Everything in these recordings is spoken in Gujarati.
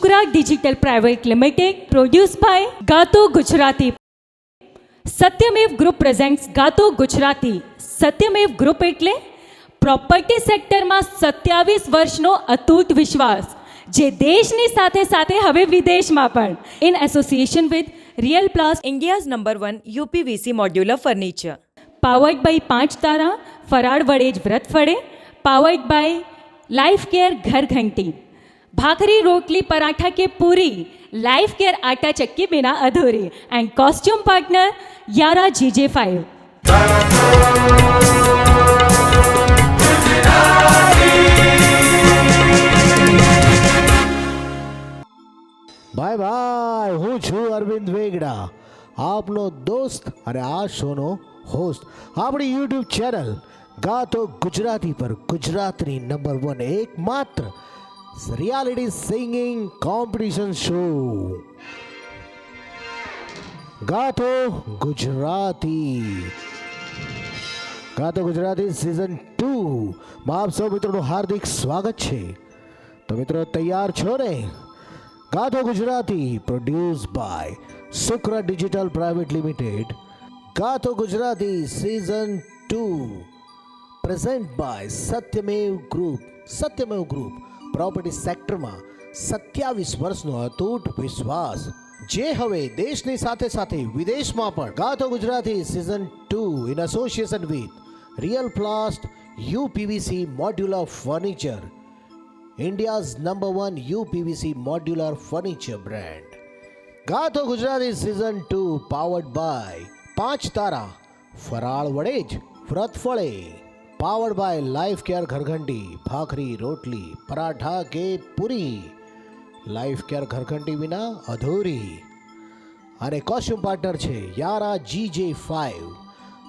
Shukra digital private limited produce by Gato Gujarati. Satyamev group presents Gato Gujarati. Satyamev group એટલે પ્રોપર્ટી સેક્ટરમાં 27 વર્ષનો અતૂટ વિશ્વાસ, જે દેશની સાથે સાથે હવે વિદેશમાં પણ. In association with Real Plast, India's #1 UPVC modular furniture. Powered by 5 તારા ફરાળ વડે જ વ્રત ફળે. પાવર્ડ બાય લાઈફ કેર ઘર ઘંટી. ભાખરી રોટલી પરાઠા કે પૂરી, લાઈફ કેર આટા ચક્કી બિના અધૂરી. And costume partner Yaara GJ5. ભાઈ ભાઈ, હું છું અરવિંદ વેગડા, આપનો દોસ્ત અને આ શોનો હોસ્ટ. આપણી યુટ્યુબ ચેનલ ગાતો ગુજરાતી પર ગુજરાતની #1 એકમાત્ર reality singing competition show Gato Gujarati. Gato Gujarati season 2 માં આપ સૌ મિત્રોનું હાર્દિક સ્વાગત છે. તો મિત્રો તૈયાર છો ને? Gato Gujarati produce by Shukra digital private limited. Gato Gujarati season 2 present by Satyamev group. Satyamev group property સેક્ટરમાં 27 વર્ષનો અતૂટ વિશ્વાસ, જે હવે દેશની સાથે સાથે વિદેશમાં પણ. Gato Gujarati season 2 in association with Real Plast UPVC modular furniture, India's #1 UPVC modular furniture brand. Gato Gujarati season 2 powered by 5 તારા ફરાળ વડે જ વ્રત ફળે. પાવર્ડ બાય લાઈફ કેર ઘરઘંટી. ભાખરી રોટલી પરાઠા કે પૂરી, લાઈફ કેર ઘરઘંટી વિના અધૂરી. અને કોસ્ટ્યુમ પાર્ટનર છે યારા GJ5.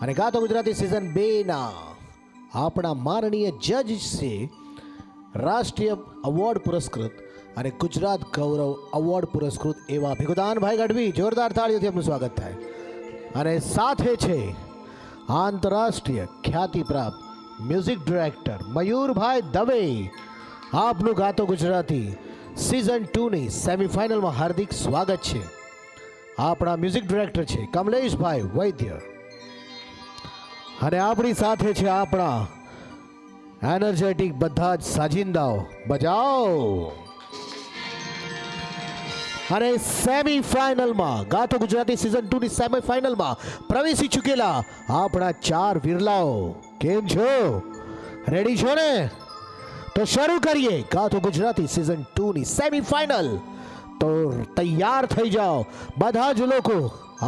અને ગાતો ગુજરાતી સિઝન 2 ના આપણા માનનીય જજ છે રાષ્ટ્રીય એવોર્ડ પુરસ્કૃત અને ગુજરાત ગૌરવ એવોર્ડ પુરસ્કૃત એવા ભીખુદાનભાઈ ગઢવી. જોરદાર તાળીઓથી એમનું સ્વાગત થાય. અને સાથે છે આંતરરાષ્ટ્રીય ખ્યાતિ પ્રાપ્ત મ્યુઝિક ડિરેક્ટર મયુરભાઈ દવે. આપનું ગાતો ગુજરાતી સિઝન 2ની સેમિફાઇનલમાં હાર્દિક સ્વાગત છે. આપણા મ્યુઝિક ડિરેક્ટર છે કમલેશભાઈ વૈદ્ય. અને આપણી સાથે છે આપણા એનર્જેટિક બધા જ સાજિંદાઓ. બજાઓ. અને સેમીફાઇનલમાં ગાતો ગુજરાતી સિઝન 2ની સેમીફાઇનલમાં પ્રવેશી ચૂકેલા આપણા 4 વિરલાઓ. કેમ છો? રેડી છો ને? તો શરૂ કરીએ ગાતો ગુજરાતી સિઝન 2ની સેમીફાઇનલ. તો તૈયાર થઈ જાઓ બધા જ લોકો.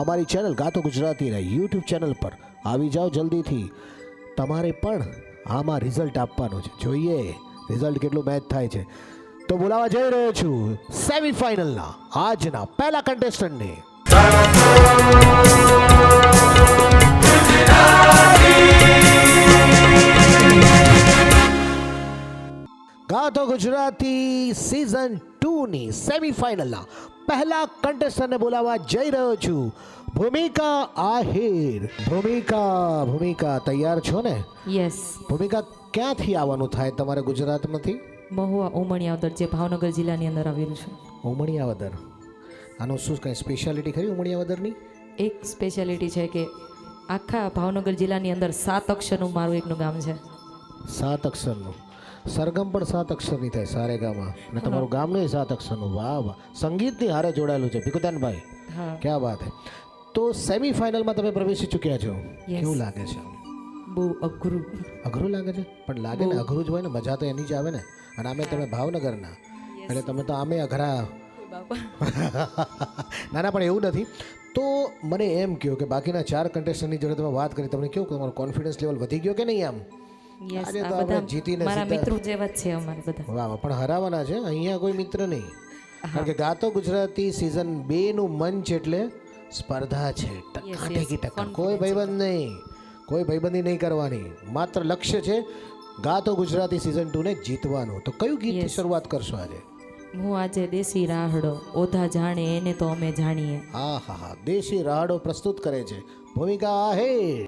અમારી ચેનલ ગાતો ગુજરાતીના યુટ્યુબ ચેનલ પર આવી જાઓ જલ્દીથી. તમારે પણ આમાં રિઝલ્ટ આપવાનું છે. જોઈએ રિઝલ્ટ કેટલું મેચ થાય છે. તો બોલાવા જઈ રહ્યો છું સેમીફાઇનલના આજના પહેલા કન્ટેસ્ટન્ટને. ગાતો ગુજરાતી સિઝન 2ની સેમીફાઇનલના પહેલા કન્ટેસ્ટન્ટને બોલાવા જઈ રહ્યો છું ભૂમિકા આહિર. ભૂમિકા તૈયાર છો ને? યસ. ભૂમિકા, ક્યાંથી આવવાનું થાય તમારે ગુજરાતમાંથી? મહુવા ઉમણિયાવદર, જે ભાવનગર જિલ્લાની અંદર આવેલું છે. ઉમણિયાવદર. આનું શું કંઈ સ્પેશિયાલિટી ખરી ઉમણિયાવદરની? એક સ્પેશિયાલિટી છે કે આખા ભાવનગર જિલ્લાની અંદર 7 અક્ષરનું મારું એકનું ગામ છે. 7 અક્ષરનું. સરગમ પણ 7 અક્ષરની થાય સારેગામાં, અને તમારું ગામનું 7 અક્ષરનું. વાહ વાહ, સંગીતની હારે જોડાયેલું છે ભીખુદાનભાઈ. હા, ક્યાં વાત હે. તો સેમીફાઇનલમાં તમે પ્રવેશી ચૂક્યા છો. કેવું લાગે છે? બહુ અઘરું. અઘરું લાગે છે? પણ લાગે ને અઘરું જ હોય ને, મજા તો એની જ આવે ને. અને આમે તમે ભાવનગરના એટલે તમે તો આમે અઘરા. ના ના, પણ એવું નથી. તો મને એમ કહ્યું કે બાકીના 4 કન્ટેસ્ટન્ટની જોડે તમે વાત કરી, તમને કેવું કે તમારો કોન્ફિડન્સ લેવલ વધી ગયો કે નહીં? આમ યસ, આજે આ તો આપણે બધા જીતીને મારા સીધા- મિત્રો જેવા જ છે અમારે બધા. વાહ વાહ, પણ હરાવાના છે અહીંયા, કોઈ મિત્ર નહીં. કારણ કે ગાતો ગુજરાતી સિઝન 2નું મંચ એટલે સ્પર્ધા છે. ટકાટેકી ટક્કર. કોઈ ભાઈબંધ નહીં, કોઈ ભાઈબંધી નહીં કરવાની. માત્ર લક્ષ્ય છે ગાતો ગુજરાતી સિઝન 2ને જીતવાનું. તો કયું ગીતથી શરૂઆત કરશો આજે? હું આજે દેશી રાહડો, ઓધા જાણે એને તો અમે જાણીએ. હા હા હા, દેશી રાહડો પ્રસ્તુત કરે છે ભૂમિકા આહિર.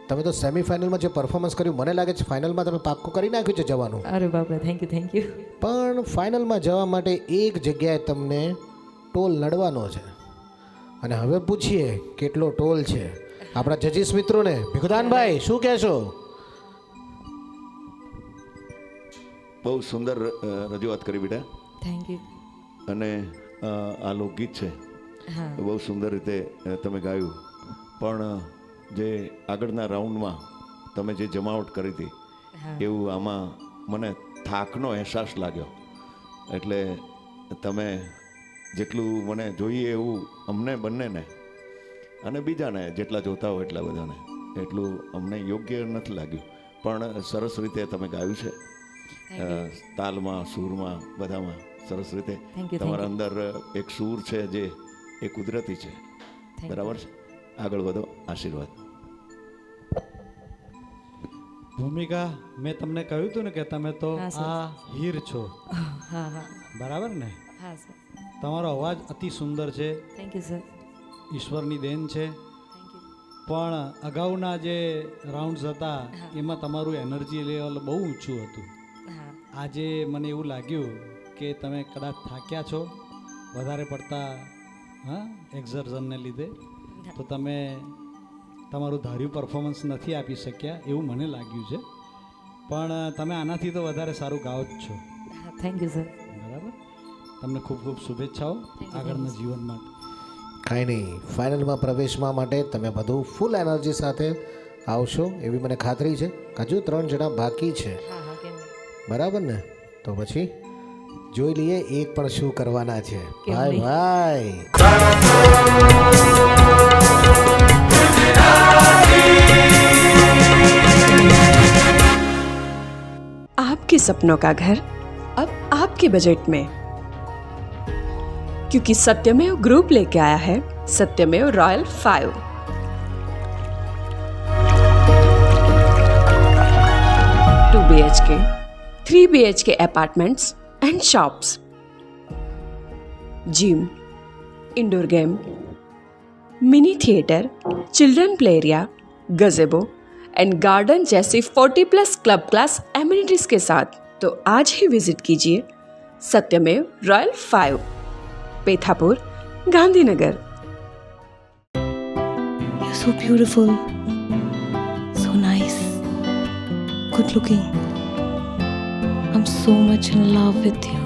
તમે તો સેમિફાઇનલમાં જે પરફોર્મન્સ કર્યું મને લાગે છે ફાઇનલમાં તમે પાક્કું કરી નાખ્યું છે જવાનું. અરે બાપરે, થેન્ક યુ. પણ ફાઇનલમાં જવા માટે એક જગ્યાએ તમને ટોલ નડવાનો છે અને હવે પૂછીએ કેટલો ટોલ છે આપણા જજીસ મિત્રોને. ભીખુદાનભાઈ શું કહેશો? બહુ સુંદર રજૂઆત કરી બેટા. Thank you. અને આ લોકગીત છે હા. બહુ સુંદર રીતે તમે ગાયું. પણ જે આગળના રાઉન્ડમાં તમે જે જમાવટ કરી હતી હા. એવું આમાં મને થાકનો અહેસાસ લાગ્યો. એટલે તમે જેટલું મને જોઈએ એવું અમને બંનેને અને બીજાને જેટલા જોતા હોય એટલા બધાને એટલું અમને યોગ્ય નથી લાગ્યું. પણ સરસ રીતે તમે ગાયું છે. તાલમાં, સૂરમાં, બધામાં સરસ રીતે. Thank you. તમારા અંદર એક સૂર છે જે એ કુદરતી છે. Thank બરાબર છે. આગળ વધો. આશીર્વાદ. ભૂમિકા, મેં તમને કહ્યું હતું ને કે તમે તો હા, સર. આ હીર છો, હા હા બરાબર ને? હા સર. તમારો અવાજ અતિ સુંદર છે, થેન્ક યુ સર. ઈશ્વરની દેન છે. Thank you. પણ અગાઉના જે રાઉન્ડ્સ હતા હા. એમાં તમારું એનર્જી લેવલ બહુ ઊંચું હતું. હા. આજે મને એવું લાગ્યું કે તમે કદાચ થાક્યા છો વધારે પડતા એક્ઝર્ઝનને લીધે, તો તમે તમારું ધાર્યું પરફોર્મન્સ નથી આપી શક્યા એવું મને લાગ્યું છે. પણ તમે આનાથી તો વધારે સારું ગાઓ જ છો, હા, થેન્ક યુ સર. બરાબર? તમને ખૂબ ખૂબ શુભેચ્છાઓ આગળના જીવન માટે. કાંઈ નહીં, ફાઇનલમાં પ્રવેશવા માટે તમે બધું ફૂલ એનર્જી સાથે આવશો એવી મને ખાતરી છે. હજુ 3 જણા બાકી છે, હા હા, કેમ નહીં? બરાબર ને? તો પછી જોઈ લઈએ એક પણ શું કરવાના છે. કેમ ભાઈ નહીં? ભાઈ आपके सपनों का घर अब आपके बजट में, क्योंकि सत्यमेव ग्रुप लेके आया है सत्यमेव royal 5। 2 BHK, 3 BHK apartments and shops, gym, indoor game, mini theatre, children play area, गजेबो and garden जैसी 40+ क्लब क्लास एमिनिटीज के साथ। तो आज ही विजिट कीजिए सत्यमेव royal 5, Pethapur, Gandhinagar. You're so beautiful, so nice, good looking. I'm so much in love with you.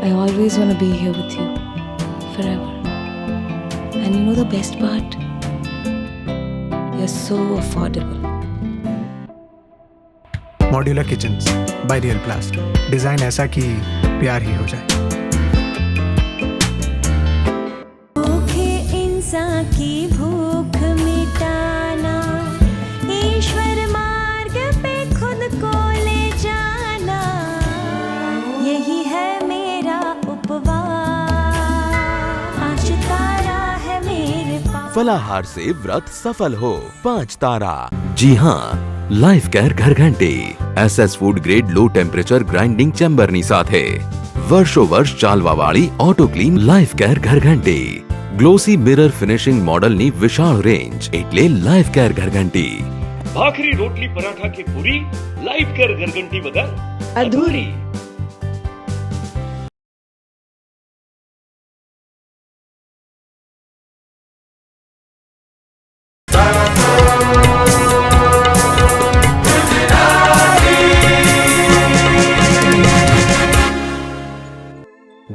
I always want to be here with you forever. And you know the best part? You're so affordable. Modular kitchens by real प्लास्ट, design ऐसा कि प्यार ही हो जाए। भूखे इंसान की भूख मिटाना, ईश्वर मार्ग पे खुद को ले जाना, यही है मेरा उपवास। 5 तारा है मेरे पास। फलाहार से व्रत सफल हो 5 तारा। जी हाँ, लाइफ केयर घर घंटी SS food grade low temperature grinding ચેમ્બરની સાથે વર્ષો વર્ષ ચાલવાવાળી ઓટો ક્લીન લાઈફ કેર ઘરઘંટી. ગ્લોસી મિરર ફિનિશિંગ મોડલની વિશાળ રેન્જ એટલે લાઈફ કેર ઘરઘંટી. ભાખરી રોટલી પરાઠા કે પૂરી લાઈફ કેર ઘરઘંટી વગર અધૂરી.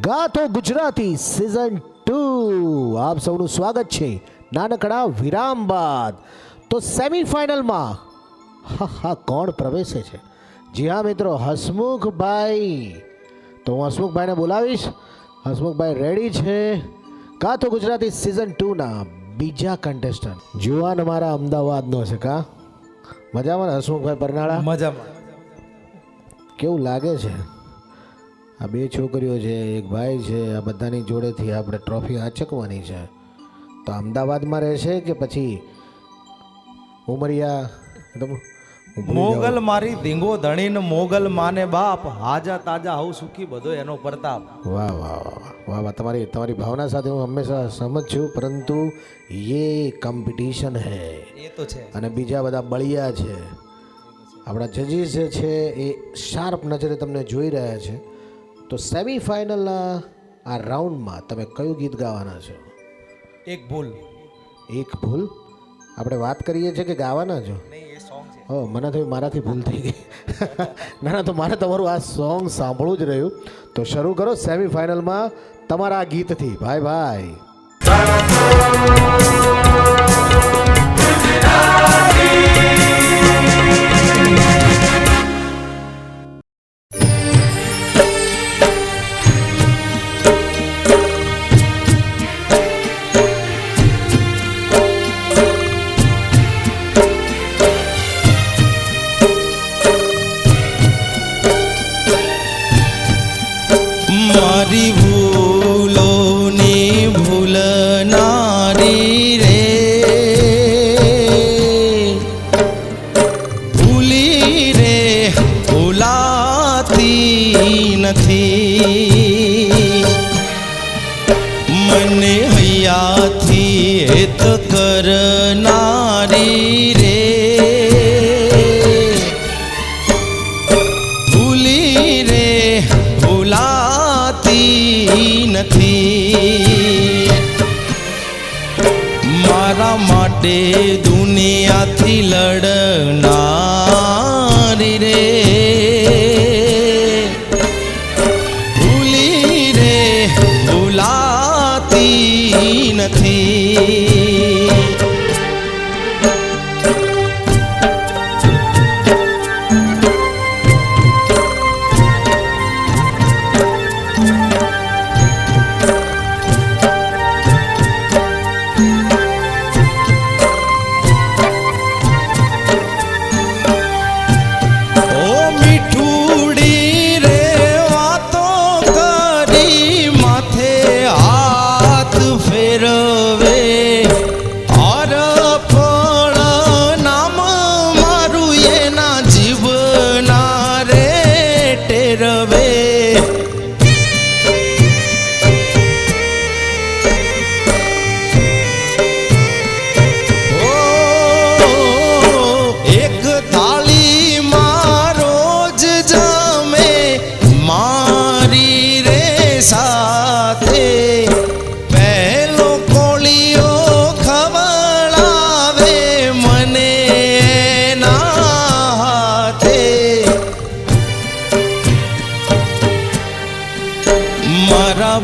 ગાતો ગુજરાતી સિઝન 2 આપ સૌનું સ્વાગત છે નાનકડા વિરામ બાદ. તો સેમિફાઇનલમાં હા કોણ પ્રવેશે છે? જી હા મિત્રો, હસમુખભાઈ. તો હું હસમુખભાઈને બોલાવીશ. હસમુખભાઈ રેડી છે ગાતો ગુજરાતી સિઝન 2ના બીજા કન્ટેસ્ટન્ટ. જુવાન અમારા અમદાવાદનો છે કા? મજામાં ને હસમુખભાઈ પરનાળા? મજામાં. કેવું લાગે છે? આ 2 છોકરીઓ છે, એક ભાઈ છે, આ બધાની જોડેથી આપણે ટ્રોફી આંચકવાની છે. તો અમદાવાદમાં રહેશે કે પછી ઉમરિયા મોગલ મારી ધીંગો ધણીને મોગલ માને બાપ હાજા તાજા હવ સુખી બધો એનો પ્રતાપ. વાહ વાહ વાહ વાહ વાહ તમારી તમારી ભાવના સાથે હું હંમેશા સહમત છું, પરંતુ યે કોમ્પિટિશન હૈ એ તો છે. અને બીજા બધા બળિયા છે. આપણા જજીસ જે છે એ શાર્પ નજરે તમને જોઈ રહ્યા છે. તો સેમિફાઇનલના આ રાઉન્ડમાં તમે કયું ગીત ગાવાના છો? એક ભૂલ. એક ભૂલ આપણે વાત કરીએ છીએ કે ગાવાના છો? હો, મને થયું મારાથી ભૂલ થઈ ગઈ. ના ના, તો મારે તમારું આ સોંગ સાંભળવું જ રહ્યું. તો શરૂ કરો સેમિફાઇનલમાં તમારા આ ગીતથી. ભાઈ ભાઈ મારી ભૂલોની ભૂલનારી રે, ભૂલી રે ભૂલાતી નથી. મને હૈયાથી હેત કરનારી રે, ભૂલી રે ભૂલાતી નથી. મારા માટે દુનિયાથી લડનારી રે, ભૂલી રે ભૂલાતી નથી.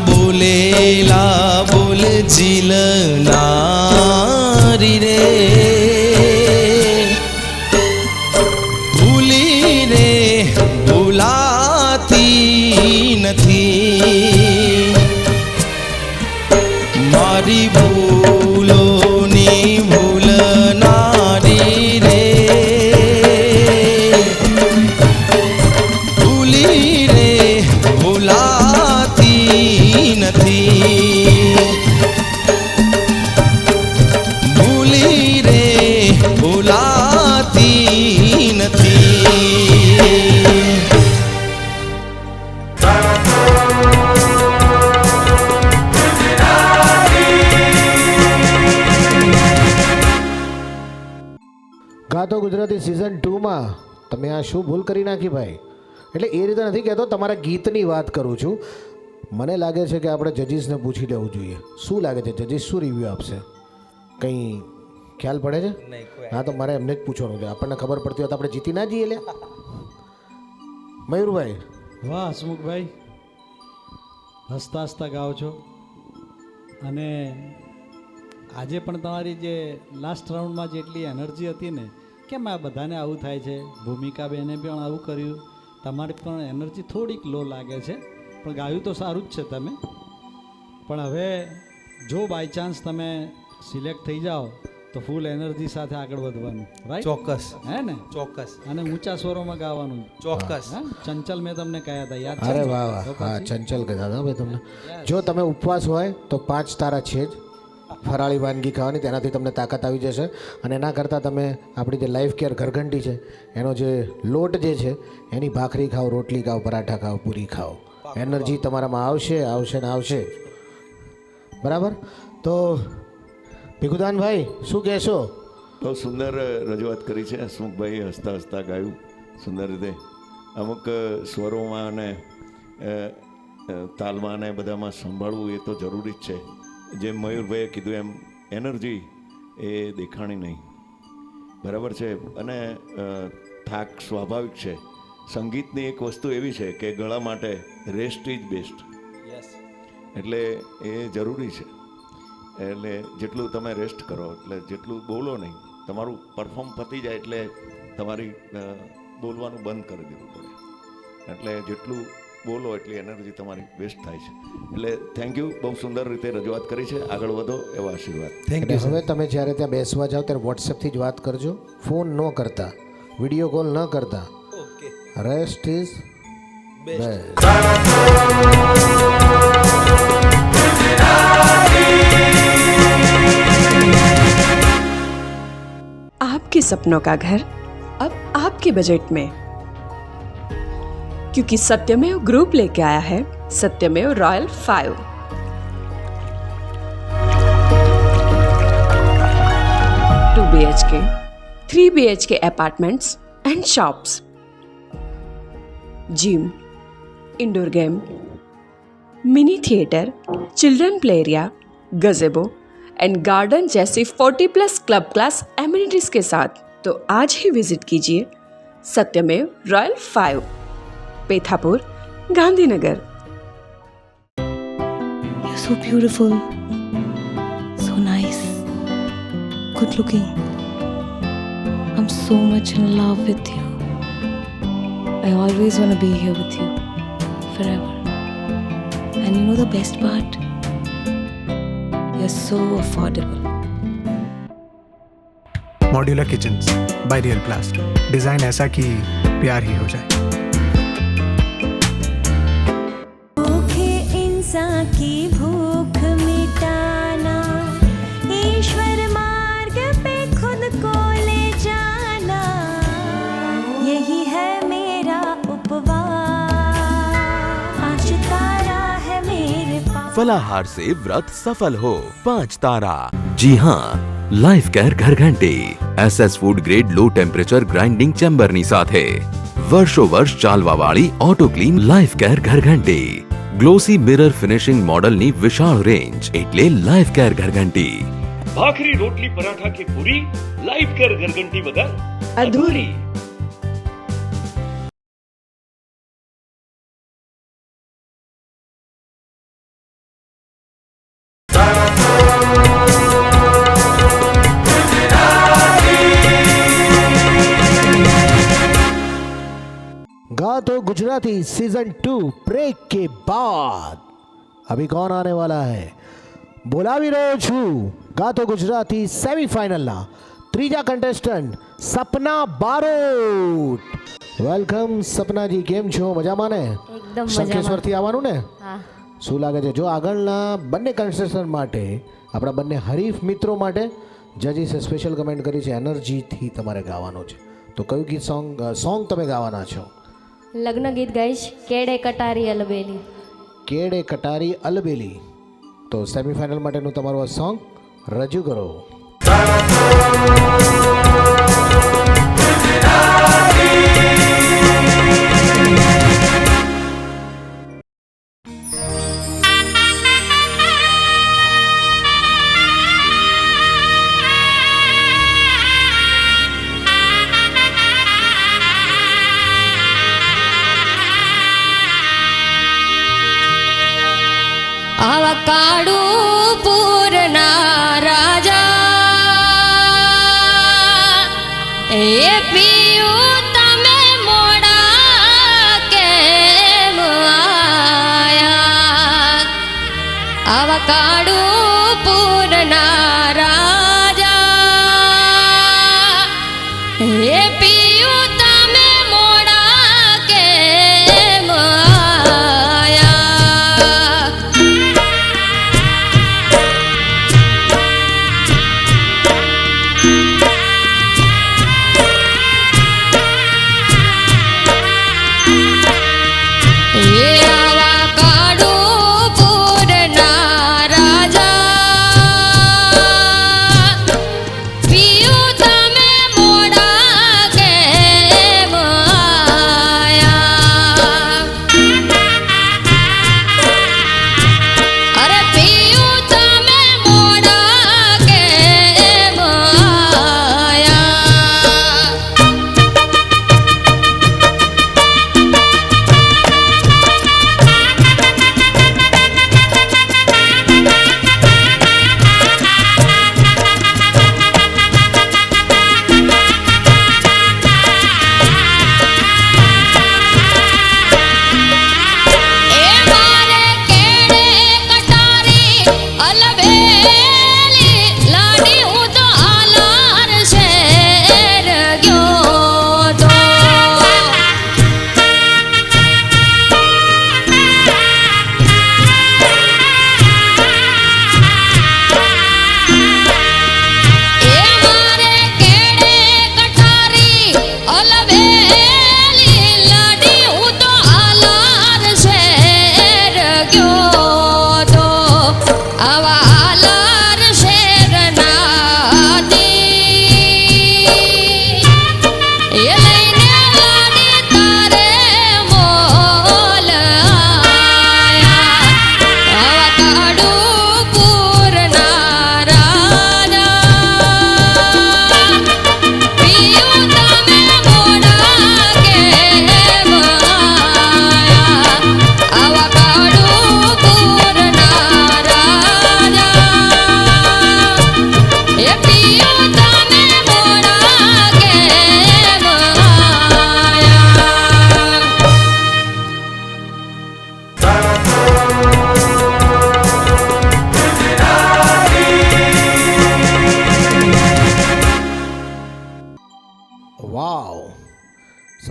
બોલેલા બોલ ઝીલનારી રે, ભૂલી રે ભૂલાતી નથી. મારી ભૂલોની ભૂલનારી રે, ભૂલી રે ભૂલાતી નથી. ભૂલી રે ભૂલાતી નથી. ગાતો ગુજરાતી સિઝન 2માં તમે આ શું ભૂલ કરી નાખી ભાઈ? એટલે એ રીતે નથી કહેતો, તમારા ગીતની વાત કરું છું. મને લાગે છે કે આપણે જજીસને પૂછી લેવું જોઈએ. શું લાગે છે જજીસ શું રિવ્યૂ આપશે? કંઈ ખ્યાલ પડે છે? હા, તો મારે એમને જ પૂછવાનું છે. આપણને ખબર પડતી હોય તો આપણે જીતી ના જઈએ લે. મયુરભાઈ. વાહ હસમુખભાઈ, હસતા હસતા ગાઓ છો. અને આજે પણ તમારી જે લાસ્ટ રાઉન્ડમાં જેટલી એનર્જી હતી ને, કેમ આ બધાને આવું થાય છે? ભૂમિકા બેને પણ આવું કર્યું, તમારી પણ એનર્જી થોડીક લો લાગે છે. પણ ગાયું તો સારું જ છે તમે. પણ હવે જો બાય ચાન્સ તમે સિલેક્ટ થઈ જાઓ તો ફૂલ એનર્જી સાથે આગળ વધવાનું, રાઈટ? ચોક્કસ. હે ને? ચોક્કસ. અને ઊંચા સ્વરોમાં ગાવાનું. ચોક્કસ. ચંચલ મેં તમને કહ્યા હતા, યાદ છે? અરે વાહ વાહ, હા ચંચલ કહેતા હતા ભાઈ તમને. જો તમે ઉપવાસ હોય તો 5 તારા છે જ, ફરાળી વાનગી ખાવાની, તેનાથી તમને તાકાત આવી જશે. અને એના કરતાં તમે આપણી જે લાઈફ કેર ઘરઘંટી છે એનો જે લોટ જે છે એની ભાખરી ખાઓ, રોટલી ખાઓ, પરાઠા ખાઓ, પૂરી ખાઓ. એનર્જી તમારામાં આવશે આવશે ને આવશે. બરાબર. તો ભીખુદાનભાઈ શું કહેશો? બહુ સુંદર રજૂઆત કરી છે હસમુખભાઈ, હસતા હસતા ગાયું સુંદર રીતે. અમુક સ્વરોમાં અને તાલમાં ને બધામાં સંભાળવું એ તો જરૂરી જ છે. જેમ મયુરભાઈએ કીધું એમ એનર્જી એ દેખાણી નહીં, બરાબર છે. અને થાક સ્વાભાવિક છે. સંગીતની એક વસ્તુ એવી છે કે ગળા માટે રેસ્ટ ઇઝ બેસ્ટ, એટલે એ જરૂરી છે. એટલે જેટલું તમે રેસ્ટ કરો એટલે જેટલું બોલો નહીં, તમારું પરફોર્મ પતી જાય એટલે તમારી બોલવાનું બંધ કરી દેવું પડે. એટલે જેટલું બોલો એટલી એનર્જી તમારી વેસ્ટ થાય છે. એટલે થેન્ક યુ, બહુ સુંદર રીતે રજૂઆત કરી છે. આગળ વધો એવા આશીર્વાદ. Thank you. હવે તમે જ્યારે ત્યાં બેસવા જાઓ ત્યારે વોટ્સએપથી જ વાત કરજો, ફોન ન કરતા, વિડીયો કોલ ન કરતા. Rest is best. आपके सपनों का घर अब आपके बजट में, क्योंकि सत्यमेव ग्रुप लेके आया है सत्यमेव royal 5. 2 BHK, 3 BHK apartments and shops, gym, indoor game, mini theatre, children play area, गजेबो and garden जैसी 40+ क्लब क्लास एमिनिटीज के साथ. तो आज ही विजिट कीजिए सत्यमेव royal 5, Pethapur, Gandhinagar. You're so beautiful, so nice, good looking. I'm so much in love with you. I always want to be here with you forever. And you know the best part? You're so affordable. Modular kitchens by real प्लास्ट. Design ऐसा कि प्यार ही हो जाए. भूखे इंसान की भूख मिटाना, ईश्वर मार्ग पे खुद को ले जाना, यही है मेरा उपवास. आज तारा है मेरे पास. फलाहार से व्रत सफल हो 5 तारा. जी हाँ, લાઈફ કેર ઘરઘંટી SS food grade low temperature grinding ચેમ્બરની સાથે વર્ષો વર્ષ ચાલવાવાળી ઓટો ક્લીન લાઈફ કેર ઘરઘંટી. ગ્લોસી મિરર ફિનિશિંગ મોડલની વિશાળ રેન્જ એટલે લાઈફ કેર ઘરઘંટી. ભાખરી રોટલી પરાઠા કે પૂરી લાઈફ કેર ઘરઘંટી વગર અધૂરી. गातो गुजराती सीजन 2 ब्रेक के बाद अभी कौन आने वाला है? बोलावी રહ્યો છું ગાતો ગુજરાતી સેમીફાઇનલના ત્રીજા કન્ટેસ્ટન્ટ સપના બારોટ. વેલકમ સપનાજી, કેમ છો? મજામાં ને? એકદમ શંકેશ્વરથી આવવાનું ને? હા. શું લાગે છે? જો આગળના બંને કન્ટેસ્ટન્ટ માટે, આપણા બંને હરીફ મિત્રો માટે જજીસે સ્પેશિયલ કમેન્ટ કરી છે એનર્જીથી તમારે ગાવાનું છે. તો કયું ગીત સોંગ તમે ગાવાના છો? લગ્ન ગીત ગાઈશ, કેડે કટારી અલબેલી. કેડે કટારી અલબેલી. તો સેમીફાઇનલ માટેનું તમારું આ સોંગ રજૂ કરો. આવા કાળું પૂરના રાજા એ પીયું તમે મોડા કેમ આયા. આવા કાળું પૂરના રાજા એ પીયું તમે મોડા કેમ આયા.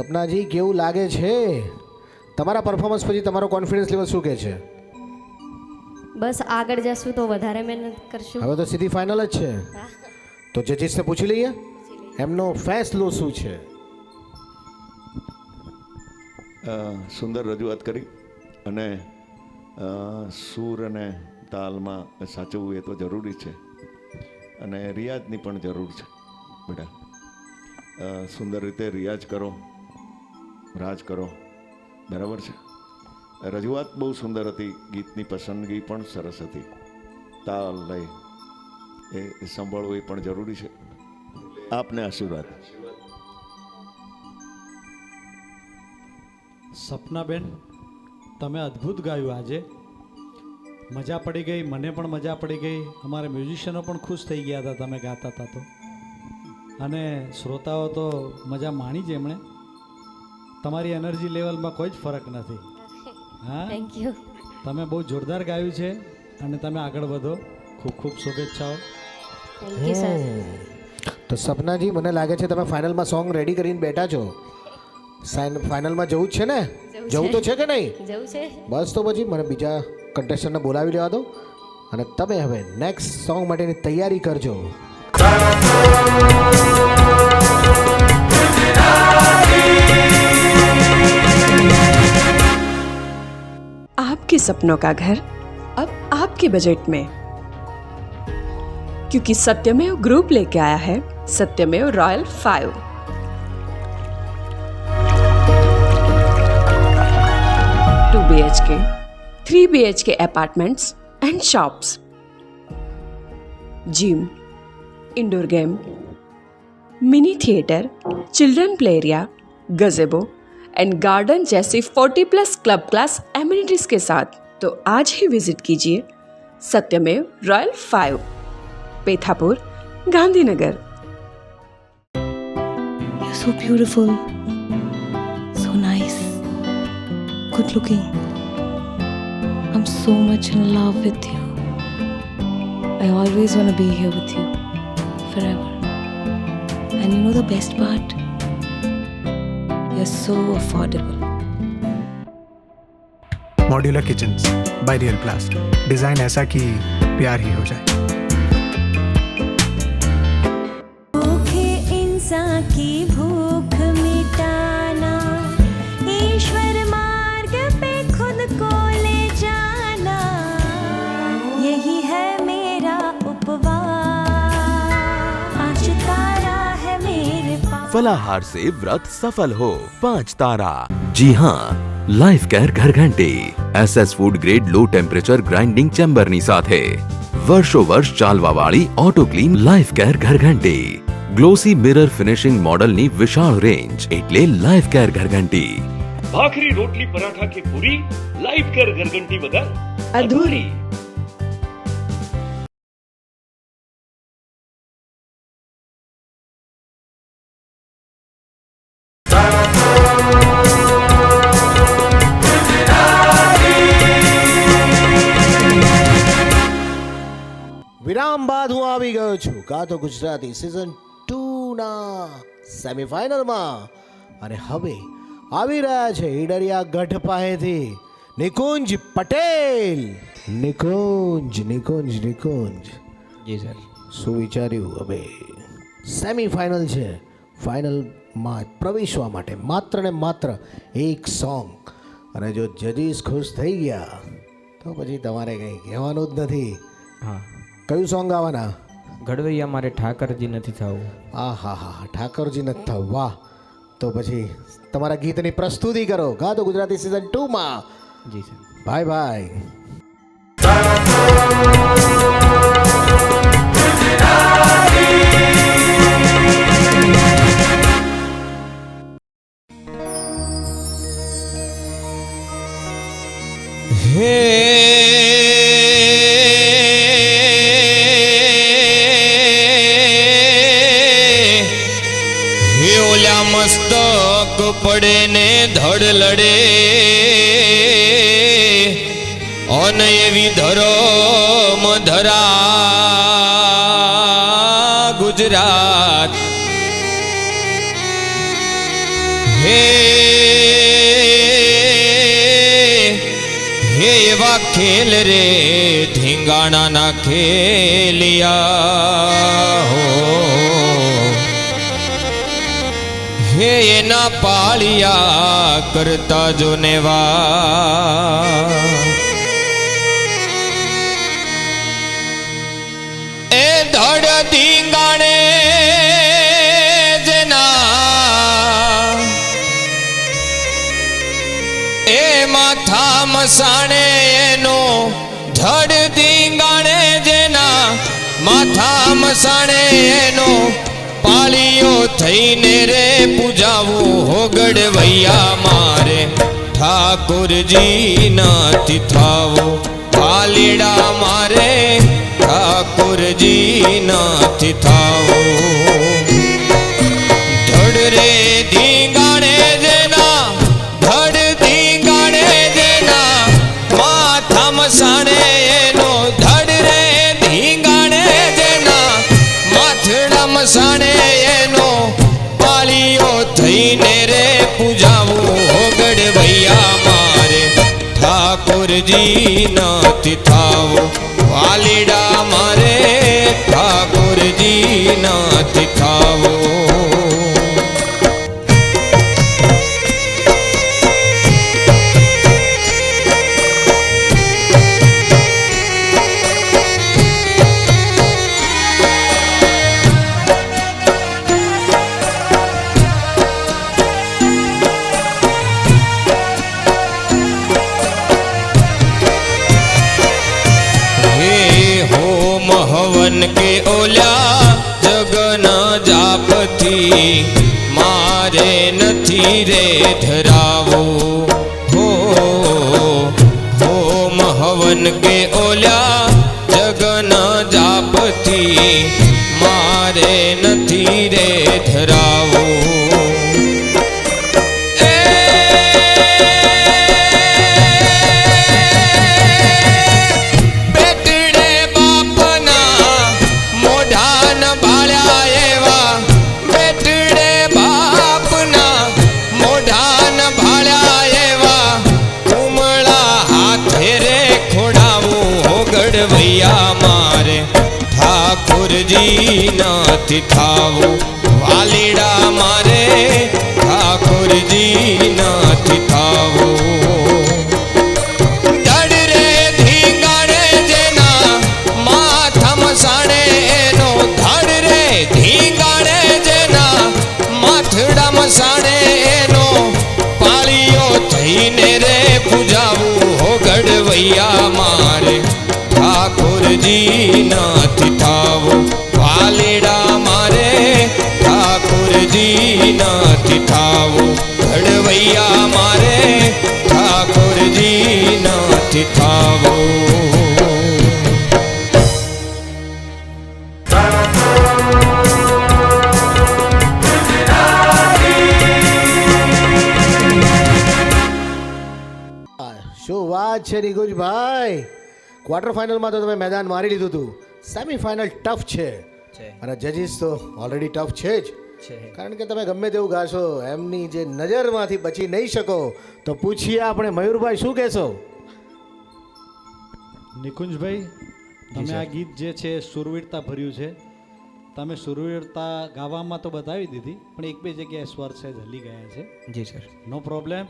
સપનાજી કેવું લાગે છે તમારા પરફોર્મન્સ પછી? તમારો કોન્ફિડન્સ લેવલ શું કહે છે? બસ આગળ જશું તો વધારે મહેનત કરશું. હવે તો સીધી ફાઇનલ જ છે. તો જજીસને પૂછી લઈએ એમનો ફેસલો શું છે. સુંદર રજૂઆત કરી અને સૂર અને તાલમાં સાચવવું એ તો જરૂરી છે અને રિયાઝની પણ જરૂર છે બેટા. સુંદર રીતે રિયાઝ કરો, રાજ કરો, બરાબર છે. રજૂઆત બહુ સુંદર હતી, ગીતની પસંદગી પણ સરસ હતી, તાલ લય એ સંભાળવું એ પણ જરૂરી છે. આપને આશીર્વાદ. સપનાબેન, તમે અદ્ભુત ગાયું આજે. મજા પડી ગઈ, મને પણ મજા પડી ગઈ. અમારા મ્યુઝિશિયનો પણ ખુશ થઈ ગયા હતા તમે ગાતા હતા તો, અને શ્રોતાઓ તો મજા માણી જ એમણે. તમારી એનર્જી લેવલમાં કોઈ જ ફરક નથી. હા, થેન્ક યુ. તમે બહુ જોરદાર ગાયું છે અને તમે આગળ વધો. ખૂબ ખૂબ શુભેચ્છાઓ. Thank you sir. તો સપનાજી, મને લાગે છે તમે ફાઇનલમાં સોંગ રેડી કરીને બેઠા છો. ફાઇનલમાં જવું જ છે ને? જવું તો છે કે નહીં? જવું છે. બસ તો પછી મને બીજા કન્ટેસ્ટન્ટને બોલાવી લેવા દો અને તમે હવે નેક્સ્ટ સોંગ માટેની તૈયારી કરજો. आपके सपनों का घर अब आपके बजट में, क्योंकि सत्यमेव ग्रुप लेके आया है सत्यमेव royal 5. 2 BHK, 3 BHK apartments and shops, gym, indoor game, mini theatre, children play area, गजेबो and garden जैसी 40+ क्लब क्लास एमिनिटीज के साथ. तो आज ही विजिट कीजिए सत्यमेव royal 5, Pethapur, Gandhinagar. You're so beautiful, so nice, good looking. I'm so much in love with you. I always want to be here with you forever. And you know the best part? You're so affordable. Modular kitchens by real प्लास्ट. Design ऐसा कि प्यार ही हो जाए. भूखे इंसान की भूख मिटाना, ईश्वर मार्ग पे खुद को ले जाना, यही है मेरा उपवास. आज तारा है मेरे पास. फलाहार से व्रत सफल हो 5 तारा. जी हाँ, लाइफ केयर घर घंटी SS food grade low temperature grinding ચેમ્બરની સાથે વર્ષો વર્ષ ચાલવાવાળી ઓટો ક્લીન લાઈફ કેર ઘરઘંટી. ગ્લોસી મિરર ફિનિશિંગ મોડલની વિશાળ રેન્જ એટલે લાઈફ કેર ઘરઘંટી. ભાખરી રોટલી પરાઠા કે પૂરી લાઈફ કેર ઘરઘંટી વગર અધૂરી. વિરામ બાદ હું આવી ગયો છું ગાતો ગુજરાતી સિઝન 2ના સેમીફાઇનલમાં. અને હવે આવી રહ્યા છે ઈડરિયા ગઢ પાસેથી નિકુંજ પટેલ. નિકુંજ. જી સર. શું વિચાર્યું? હવે સેમીફાઇનલ છે, ફાઇનલમાં પ્રવેશવા માટે માત્ર ને માત્ર એક સોંગ. અને જો જજીસ ખુશ થઈ ગયા તો પછી તમારે કંઈ કહેવાનું જ નથી. હા. કયું સોંગ ગાવાના? ઘડવૈયા મારે ઠાકરજી નથી થવું. આ હા હા, ઠાકરજી નથી થવું. વાહ. તો પછી તમારા ગીતની પ્રસ્તુતિ કરો ગાતો ગુજરાતી સિઝન 2માં. જી સર. Bye bye. મસ્તક પડે ને ધડ લડે, અન એવી ધરમ ધરા ગુજરાત. હે હે એવા ખેલ રે ધીંગાણાના ખેલિયા હો હે એના પાળિયા કરતા જો નેવા એ ધડ ધીંગાણે જેના એ માથા મસાણે એનો ધડ ધીંગાણે જેના માથા મસાણે એનો પાળીઓ થઈને રે પૂજાવું હોગડવૈયા મારે ઠાકોરજી નાથી થાવો પાલીડા મારે ઠાકોરજી નાથી થાવો ધડ રે ધીંગાણે જેના ધડ ધીંગાણે જેના માથા મસાણે એનો ધડ રે ધીંગાણે જેના માથડા મસાણે એનો પાળીઓ થઈને રે પૂજાવું હોગડવૈયા મારે ઠાકોરજી નાથી થાવો વાલીડા મારે ઠાકોરજી નાથી થાવો હવન કે ઓલ્યા જગના જાપથી મારે નથી રે ધરાવો હો હોમ હવન કે ઓલ્યા જગના જાપથી મારે નથી રે ધરાવો ઠાકોરજી નાથી થાવો વાલીડા મારે ઠાકોરજી નાથી થાવો ધડ રે ધીંગાણે જેના માથા મસાણે એનો ધડ રે ધીંગાણે જેના માથડા મસાણે એનો પાળીઓ થઈને રે પૂજાવું હોગડવૈયા મારે ઠાકોરજી નાથી થાવો વાલીડા મારે ઠાકોરજી નાથી થાવો ઘડવૈયા મારે ઠાકોરજી નાથી થાવો શું વાત છે નિકુંજભાઈ, ક્વાર્ટર ફાઇનલમાં તો તમે મેદાન મારી લીધું હતું, સેમીફાઇનલ ટફ છે અને જજીસ તો ઓલરેડી ટફ છે જ, કારણ કે તમે ગમે તેવું ગાશો એમની જે નજરમાંથી બચી નહીં શકો. તો પૂછીએ આપણે મયુરભાઈ શું કહેશો? નિકુંજભાઈ, તમે આ ગીત જે છે સુરવીરતા ભર્યું છે. તમે સુરવીરતા ગાવામાં તો બતાવી દીધી, પણ એક બે જગ્યાએ સ્વર છે હલી ગયા છે. જી સર, નો પ્રોબ્લેમ.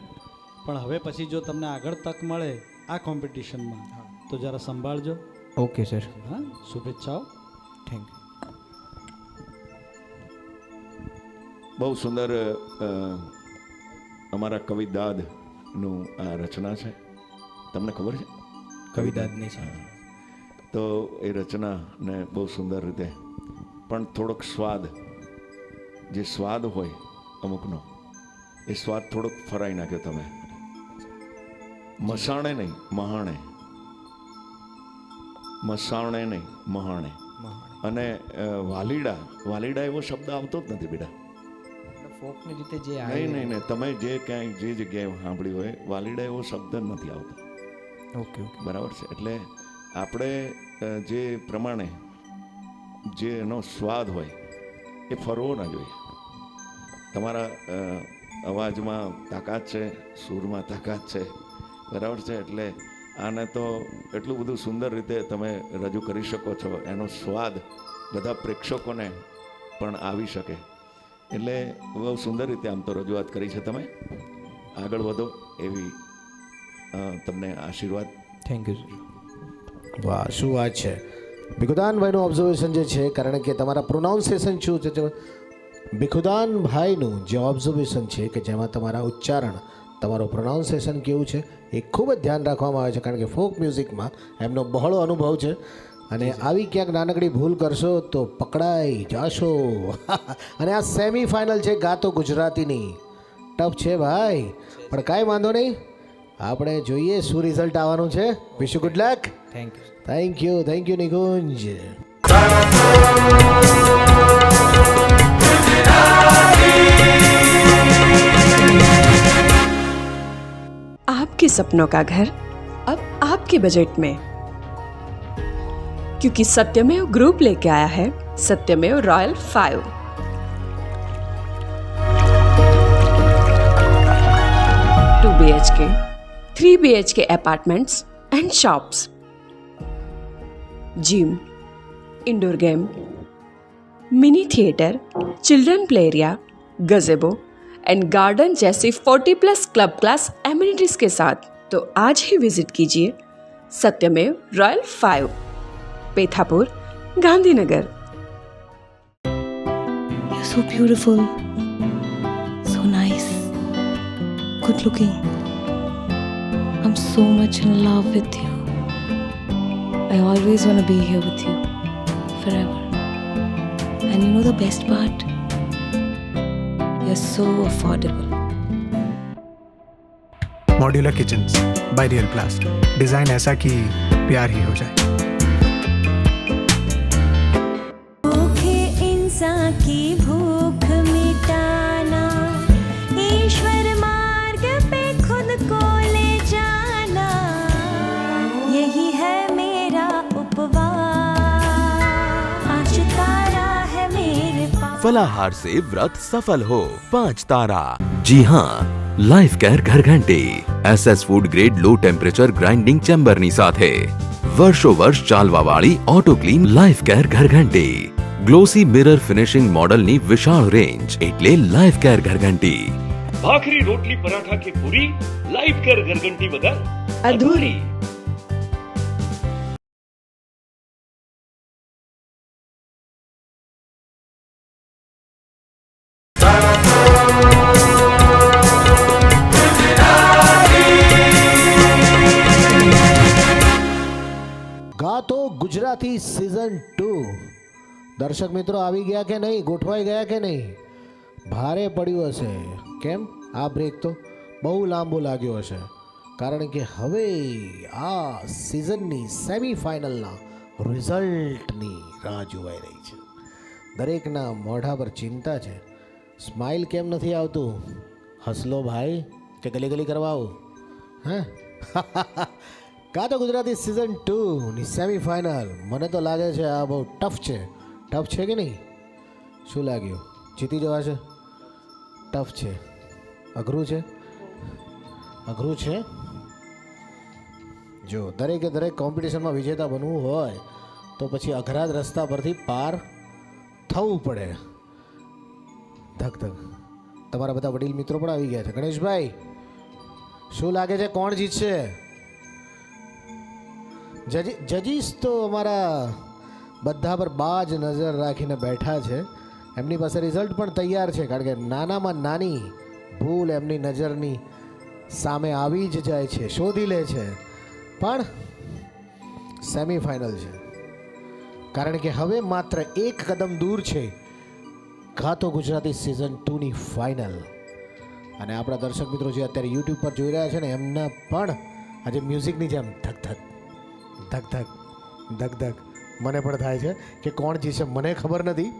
પણ હવે પછી જો તમને આગળ તક મળે આ કોમ્પિટિશનમાં તો જરા સંભાળજો. Okay sir. હા, શુભેચ્છાઓ. Thank you. બહુ સુંદર અમારા કવિદાદનું આ રચના છે. તમને ખબર છે? કવિદાદની છે. તો એ રચનાને બહુ સુંદર રીતે, પણ થોડોક સ્વાદ, જે સ્વાદ હોય અમુકનો, એ સ્વાદ થોડોક ફરાઈ નાખ્યો તમે. મસાણે નહીં, મહાણે. મસાણે નહીં, મહાણે. અને વાલીડા, વાલીડા એવો શબ્દ આવતો જ નથી બેટા. ફોકની રીતે જે નહીં નહીં નહીં, તમે જે ક્યાંય જે જગ્યાએ સાંભળ્યું હોય, વાલીડા એવો શબ્દ જ નથી આવતો. ઓકે ઓકે, બરાબર છે. એટલે આપણે જે પ્રમાણે જે એનો સ્વાદ હોય એ ફરવો ના જોઈએ. તમારા અવાજમાં તાકાત છે, સૂરમાં તાકાત છે, બરાબર છે. એટલે આને તો એટલું બધું સુંદર રીતે તમે રજૂ કરી શકો છો, એનો સ્વાદ બધા પ્રેક્ષકોને પણ આવી શકે. એટલે બહુ સુંદર રીતે આમ તો રજૂઆત કરી છે તમે. આગળ વધો એવી તમને આશીર્વાદ. Thank you sir. વાહ, શું વાત છે. ભીખુદાનભાઈનું ઓબ્ઝર્વેશન જે છે, કારણ કે તમારા પ્રોનાઉન્સિએશન શું છે, ભીખુદાનભાઈનું જે ઓબ્ઝર્વેશન છે કે જેમાં તમારા ઉચ્ચારણ, તમારું પ્રોનાઉન્સિએશન કેવું છે એ ખૂબ જ ધ્યાન રાખવામાં આવે છે, કારણ કે ફોક મ્યુઝિકમાં એમનો બહોળો અનુભવ છે. અને આવી ક્યાંક નાનકડી ભૂલ કરશો તો પકડાઈ જાશો. અને આ સેમિફાઇનલ છે ગાતો ગુજરાતીની. ટફ છે ભાઈ, પણ કાંઈ વાંધો નહીં, આપણે જોઈએ શું રિઝલ્ટ આવવાનું છે. Wish you good luck. Thank you. Thank you Nikunj. आपके सपनों का घर अब आपके बजट में, क्योंकि सत्यमेव ग्रुप लेके आया है सत्यमेव royal 5. 2 BHK, 3 BHK apartments and shops, gym, indoor game, mini theatre, children play area, गजेबो and garden जैसी 40+ क्लब क्लास एमिनिटीज के साथ. तो आज ही विजिट कीजिए सत्यमेव royal 5, Pethapur, Gandhinagar. You're so beautiful, so nice, good looking. I'm so much in love with you. I always want to be here with you forever. And you know the best part? You're so affordable. Modular kitchens by real प्लास्ट. Design ऐसा कि प्यार ही हो जाए. भूखे इंसान की भूख मिटाना, ईश्वर मार्ग पे खुद को ले जाना, यही है मेरा उपवास. आज तारा है मेरे पास. फलाहार से व्रत सफल हो 5 तारा. जी हाँ, लाइफ केयर घर घंटी SS food grade low temperature grinding ચેમ્બરની સાથે વર્ષો વર્ષ ચાલવાવાળી ઓટો ક્લીન લાઈફ કેર ઘરઘંટી. ગ્લોસી મિરર ફિનિશિંગ મોડલની વિશાળ રેન્જ એટલે લાઈફ કેર ઘરઘંટી. ભાખરી રોટલી પરાઠા કે પૂરી લાઈફ કેર ઘરઘંટી વગર અધૂરી. ગાતો ગુજરાતી સિઝન 2. દર્શક મિત્રો આવી ગયા કે નહીં? ગોઠવાઈ ગયા કે નહીં? ભારે પડ્યું હશે. કેમ? આ બ્રેક તો બહુ લાંબો લાગ્યો હશે, કારણ કે હવે આ સિઝનની સેમિફાઇનલના રિઝલ્ટની રાહ જોવાઈ રહી છે. દરેકના મોઢા પર ચિંતા છે. સ્માઇલ કેમ નથી આવતું? હસલો ભાઈ, કે ગલી ગલી કરવા આવું? હે? ગાતો ગુજરાતી સિઝન 2ની સેમિફાઇનલ. મને તો લાગે છે આ બહુ ટફ છે. ટફ છે કે નહીં? શું લાગ્યું? જીતી જવાશે? ટફ છે? અઘરું છે? અઘરું છે. જો દરેકે દરેક કોમ્પિટિશનમાં વિજેતા બનવું હોય તો પછી અઘરા જ રસ્તા પરથી પાર થવું પડે. ધક ધક. તમારા બધા વડીલ મિત્રો પણ આવી ગયા છે. ગણેશભાઈ, શું લાગે છે કોણ જીતશે? જજીસ તો અમારા બધા પર બાજ નજર રાખીને બેઠા છે. એમની પાસે રિઝલ્ટ પણ તૈયાર છે, કારણ કે નાનામાં નાની ભૂલ એમની નજરની સામે આવી જ જાય છે, શોધી લે છે. પણ સેમિફાઇનલ છે, કારણ કે હવે માત્ર એક કદમ દૂર છે ગાતો ગુજરાતી સિઝન 2ની ફાઇનલ. અને આપણા દર્શક મિત્રો જે અત્યારે યુટ્યુબ પર જોઈ રહ્યા છે ને, એમના પણ આજે મ્યુઝિકની જેમ ધક ધક ધક ધક ધક ધક મને પણ થાય છે કે કોણ જીતશે. મને ખબર નથી,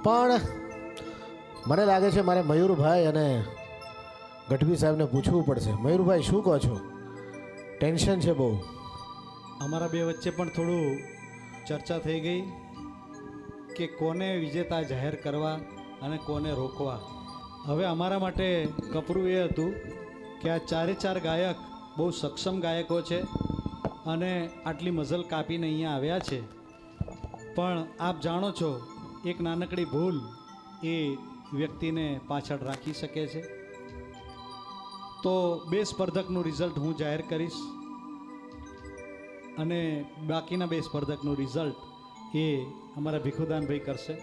પણ મને લાગે છે મારે મયુરભાઈ અને ગઢવી સાહેબને પૂછવું પડશે. મયુરભાઈ, શું કહો છો? ટેન્શન છે બહુ. અમારા બે વચ્ચે પણ થોડું ચર્ચા થઈ ગઈ કે કોને વિજેતા જાહેર કરવા અને કોને રોકવા. હવે અમારા માટે કપરું એ હતું કે આ ચારે ચાર ગાયક બહુ સક્ષમ ગાયકો છે અને આટલી મઝલ કાપીને અહીંયા આવ્યા છે, પણ આપ જાણો છો એક નાનકડી ભૂલ એ વ્યક્તિને પાછળ રાખી શકે છે. તો 2 સ્પર્ધકનું રિઝલ્ટ હું જાહેર કરીશ અને બાકીના 2 સ્પર્ધકનું રિઝલ્ટ એ અમારા ભીખુદાનભાઈ કરશે.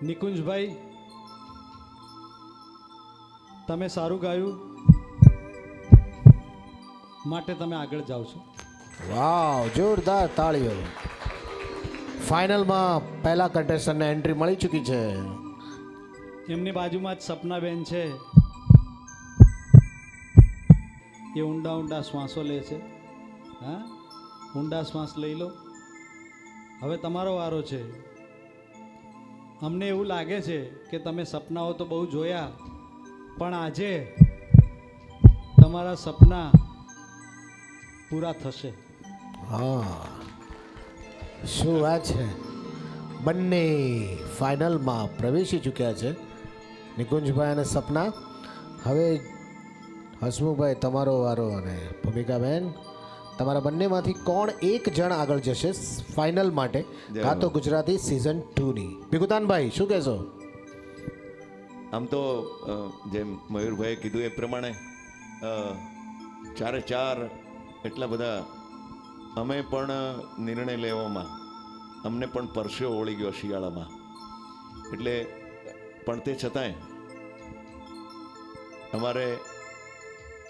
નિકુંજભાઈ, તમે સારું ગાયું માટે તમે આગળ જાઓ છો. વાવ, જોરદાર તાળીઓ. ફાઇનલમાં પહેલા કન્ટેસ્ટન્ટને એન્ટ્રી મળી ચૂકી છે. એમની બાજુમાં જ સપનાબેન છે, એ ઊંડા ઊંડા શ્વાસો લે છે. હા, ઊંડા શ્વાસ લઈ લો. હવે તમારો વારો છે. અમને એવું લાગે છે કે તમે સપનાઓ તો બહુ જોયા, પણ આજે તમારા સપના પૂરા થશે. હા, શું વાત છે. બંને ફાઇનલમાં પ્રવેશી ચૂક્યા છે, નિકુંજભાઈ અને સપના. હવે હસમુખભાઈ, તમારો વારો. અને ભૂમિકાબેન, તમારા બંનેમાંથી કોણ એક જણ આગળ જશે ફાઇનલ માટે ગાતો ગુજરાતી સિઝન 2ની? ભીખુદાનભાઈ, શું કહેશો? આમ તો જેમ મયુરભાઈએ કીધું એ પ્રમાણે 4 એટલા બધા અમે પણ નિર્ણય લેવામાં અમને પણ પરસેવો ઓળી ગયો શિયાળામાં. એટલે પણ તે છતાંય અમારે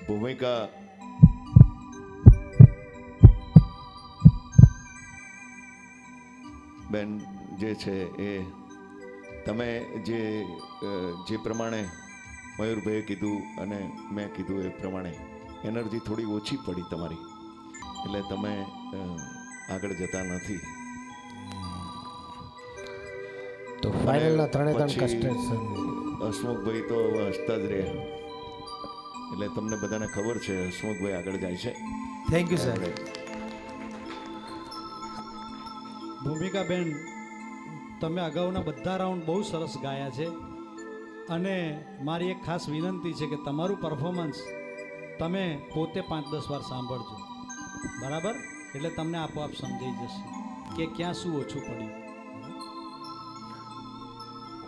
ભૂમિકા બેન જે છે એ તમે જે પ્રમાણે મયુરભાઈએ કીધું અને મેં કીધું એ પ્રમાણે એનર્જી થોડી ઓછી પડી તમારી, એટલે તમે આગળ જતા નથી. તો ફાઇનલના 3 કન્ટેસ્ટન્ટ હસમુખભાઈ તો હસતા જ રહે, એટલે તમને બધાને ખબર છે હસમુખભાઈ આગળ જાય છે. Thank you sir. ભૂમિકાબેન, તમે અગાઉના બધા રાઉન્ડ બહુ સરસ ગાયા છે, અને મારી એક ખાસ વિનંતી છે કે તમારું પરફોર્મન્સ તમે પોતે 5-10 વાર સાંભળજો, બરાબર? એટલે તમને આપોઆપ સમજાઈ જશે કે ક્યાં શું ઓછું પડ્યું.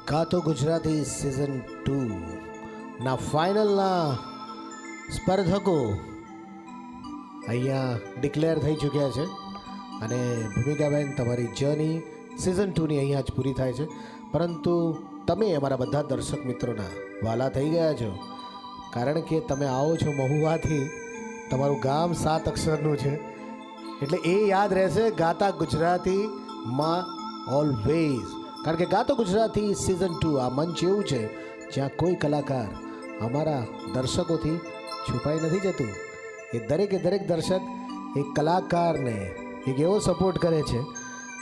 ગાતો ગુજરાતી સિઝન 2 ના ફાઇનલના સ્પર્ધકો અહીંયા ડિક્લેર થઈ ચૂક્યા છે. અને ભૂમિકાબેન, તમારી જર્ની સિઝન 2ની અહીંયા જ પૂરી થાય છે, પરંતુ તમે અમારા બધા દર્શક મિત્રોના વાલા થઈ ગયા છો, કારણ કે તમે આવો છો મહુવાથી. તમારું ગામ 7 અક્ષરનું છે, એટલે એ યાદ રહેશે ગાતા ગુજરાતીમાં ઓલવેઝ. કારણ કે ગાતો ગુજરાતી સિઝન 2 આ મંચ એવું છે જ્યાં કોઈ કલાકાર અમારા દર્શકોથી છુપાઈ નથી જતું. એ દરેકે દરેક દર્શક એક કલાકારને એક એવો સપોર્ટ કરે છે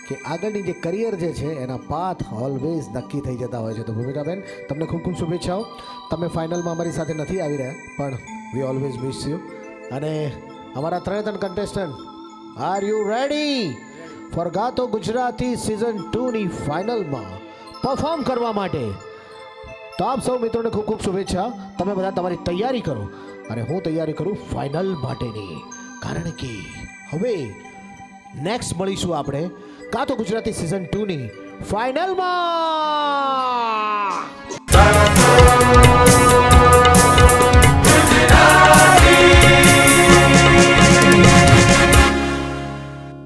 કે આગળની જે કરિયર જે છે એના પાથ ઓલવેઝ નક્કી થઈ જતા હોય છે. તો ભૂમિકાબેન, તમને ખૂબ ખૂબ શુભેચ્છાઓ. તમે ફાઇનલમાં અમારી સાથે નથી આવી રહ્યા, પણ વી ઓલવેઝ મિસ યુ. અને અમારા 3 contestant, are you ready for Gato Gujarati season 2ની ફાઇનલમાં પરફોર્મ કરવા માટે? તો આપ સૌ મિત્રોને ખૂબ ખૂબ શુભેચ્છા. તમે બધા તમારી તૈયારી કરો, અને હું તૈયારી કરું ફાઇનલ માટેની, કારણ કે હવે નેક્સ્ટ મળીશું આપણે ગાતો ગુજરાતી સિઝન 2ની ફાઇનલમાં.